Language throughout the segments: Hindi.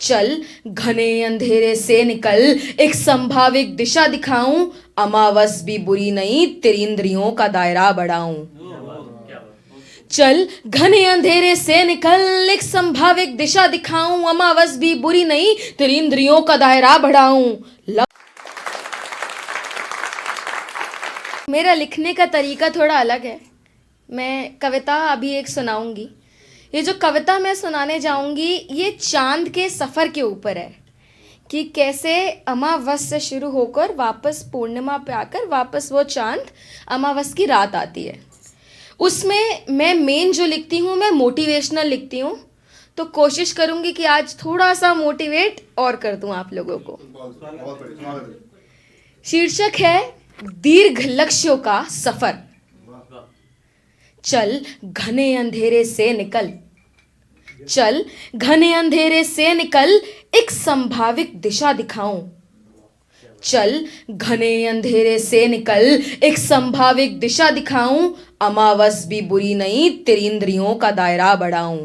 चल घने अंधेरे से निकल, एक संभावित दिशा दिखाऊं, अमावस भी बुरी नहीं, तेरी इंद्रियों का दायरा बढ़ाऊं। चल घने अंधेरे से निकल, एक संभावित दिशा दिखाऊं, अमावस भी बुरी नहीं, तेरी इंद्रियों का दायरा बढ़ाऊं। मेरा लिखने का तरीका थोड़ा अलग है। मैं कविता अभी एक सुनाऊंगी। ये जो कविता मैं सुनाने जाऊंगी ये चांद के सफ़र के ऊपर है कि कैसे अमावस से शुरू होकर वापस पूर्णिमा पे आकर वापस वो चांद अमावस की रात आती है। उसमें मैं मेन जो लिखती हूँ मैं मोटिवेशनल लिखती हूँ, तो कोशिश करूँगी कि आज थोड़ा सा मोटिवेट और कर दूँ आप लोगों को। शीर्षक है दीर्घ लक्ष्यों का सफ़र। चल घने अंधेरे से निकल, चल घने अंधेरे से निकल, एक संभावित दिशा दिखाऊं। चल घने अंधेरे से निकल, एक संभावित दिशा दिखाऊं, अमावस भी बुरी नहीं, तेरी इंद्रियों का दायरा बढ़ाऊं।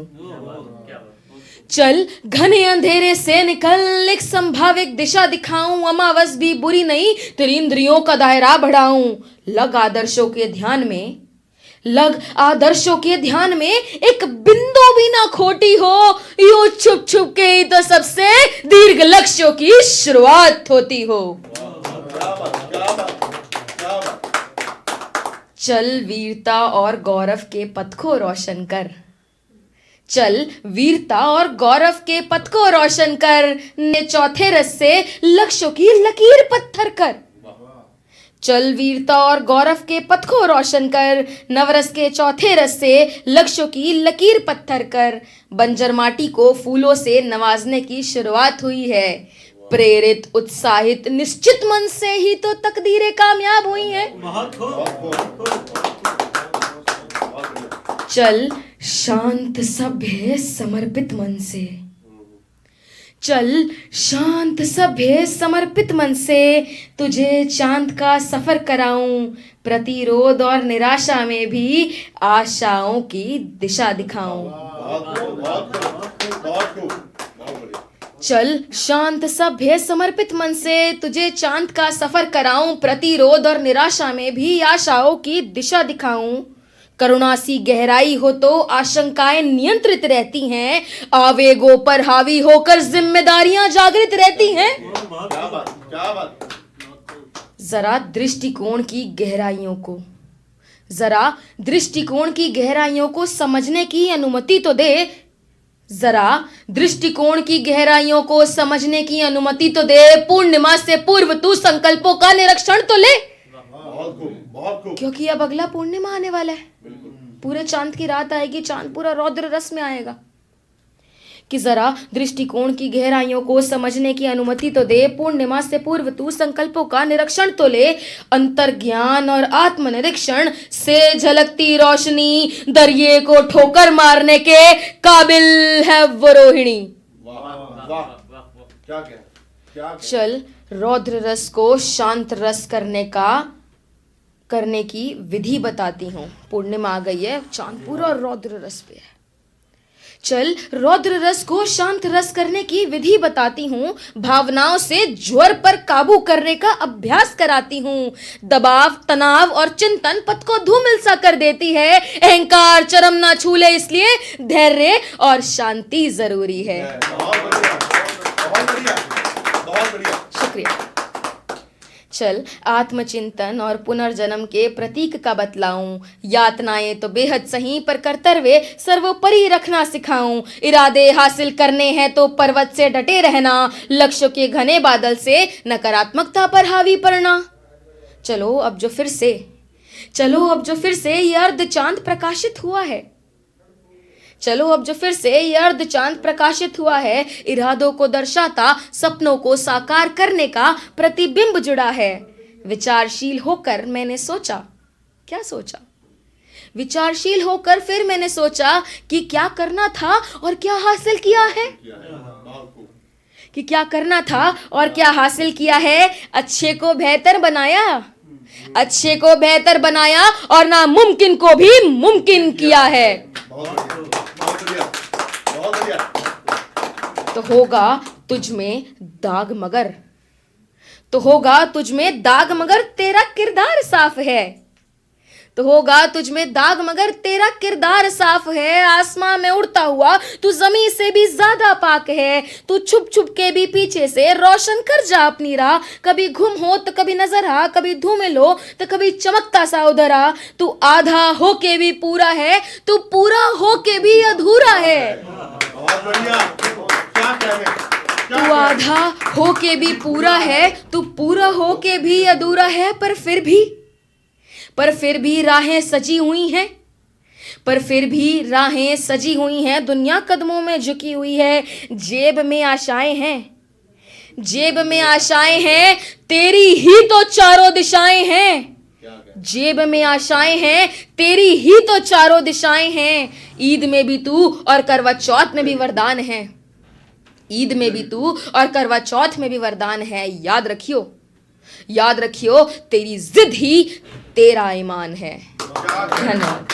चल घने अंधेरे से निकल, एक संभावित दिशा दिखाऊं, अमावस भी बुरी नहीं, तेरी इंद्रियों का दायरा बढ़ाऊं। लग आदर्शों के ध्यान में, लग आदर्शों के ध्यान में, एक बिंदु भी ना खोटी हो, यूं छुप छुप के ही तो सबसे दीर्घ लक्ष्यों की शुरुआत होती हो। चल वीरता और गौरव के पथ को रोशन कर, चल वीरता और गौरव के पथ को रोशन कर, ने चौथे रस से लक्ष्यों की लकीर पत्थर कर। चल वीरता और गौरव के पथ को रोशन कर, नवरस के चौथे रस से लक्ष्यों की लकीर पत्थर कर। बंजर माटी को फूलों से नवाजने की शुरुआत हुई है, प्रेरित उत्साहित निश्चित मन से ही तो तकदीरें कामयाब हुई हैं। चल शांत सभ्य समर्पित मन से, चल शांत सभ्य समर्पित मन से, तुझे चांद का सफर कराऊं, प्रतिरोध और निराशा में भी आशाओं की दिशा दिखाऊं। चल शांत सभ्य समर्पित मन से, तुझे चांद का सफर कराऊं, प्रतिरोध और निराशा में भी आशाओं की दिशा दिखाऊं। करुणा सी गहराई हो तो आशंकाएं नियंत्रित रहती हैं, आवेगों पर हावी होकर जिम्मेदारियां जागृत रहती हैं। क्या बात। जरा दृष्टिकोण की गहराइयों को, जरा दृष्टिकोण की गहराइयों को समझने की अनुमति तो दे, जरा दृष्टिकोण की गहराइयों को समझने की अनुमति तो दे। पूर्णिमा से पूर्व तू संकल्पों का निरीक्षण तो ले, क्योंकि अब अगला पूर्णिमा आने वाला है। पूरे चांद की रात आएगी, चांद पूरा रौद्र रस में आएगा। कि जरा दृष्टिकोण की गहराइयों को समझने की अनुमति तो दे, पूर्णिमा से पूर्व तू संकल्पों का निरीक्षण तो ले। अंतर्ज्ञान और आत्मनिरीक्षण से झलकती रोशनी दरिये को ठोकर मारने के काबिल है वो रोहिणी। चल रौद्र रस को शांत रस करने की विधि बताती हूँ। पूर्णिमा आ गई है, चांद पूरा रौद्र रस पे है। चल रौद्र रस को शांत रस करने की विधि बताती हूँ, भावनाओं से ज्वर पर काबू करने का अभ्यास कराती हूँ। दबाव, तनाव और चिंतन पथ को धूमिल सा कर देती है। अहंकार चरम ना छू ले, इसलिए धैर्य और शांति जरूरी है। शुक्रिया। चल आत्मचिंतन और पुनर्जन्म के प्रतीक का बतलाऊं, यातनाएं तो बेहद सही पर कर्तव्य सर्वोपरि रखना सिखाऊं। इरादे हासिल करने हैं तो पर्वत से डटे रहना, लक्ष्य के घने बादल से नकारात्मकता पर हावी पड़ना। चलो अब जो फिर से ये अर्ध चांद प्रकाशित हुआ है, चलो अब जो फिर से ये अर्ध चांद प्रकाशित हुआ है, इरादों को दर्शाता सपनों को साकार करने का प्रतिबिंब जुड़ा है। विचारशील होकर मैंने सोचा, क्या सोचा? विचारशील होकर फिर मैंने सोचा कि क्या करना था और क्या हासिल किया है, कि क्या करना था और क्या हासिल किया है। अच्छे को बेहतर बनाया, अच्छे को बेहतर बनाया और नामुमकिन को भी मुमकिन किया है। तो होगा तुझ में दाग मगर, तो होगा तुझ में दाग मगर तेरा किरदार साफ है, तो होगा तुझ में दाग मगर तेरा किरदार साफ है। आसमां में उड़ता हुआ तू जमीन से भी ज्यादा पाक है, तू छुप छुप के भी पीछे से रोशन कर जा अपनी राह। कभी घुम हो तो कभी नजर आ, कभी धूमिल हो तो कभी चमकता सा उधर आ। तू आधा हो के भी पूरा है, तू पूरा हो के भी अधूरा है। बहुत बढ़िया, क्या कहने, तू आधा हो के भी पूरा है, तू पूरा हो के भी अधूरा है। पर फिर भी राहें सजी हुई हैं, पर फिर भी राहें सजी हुई हैं। दुनिया कदमों में झुकी हुई है, जेब में आशाएं हैं, जेब में आशाएं हैं, तेरी ही तो चारों दिशाएं हैं। जेब में आशाएं हैं, तेरी ही तो चारों दिशाएं हैं। ईद में भी तू और करवा चौथ में भी वरदान है, ईद में भी तू और करवा चौथ में भी वरदान है। याद रखियो, याद रखियो, तेरी जिद ही तेरा ईमान है। धन्यवाद।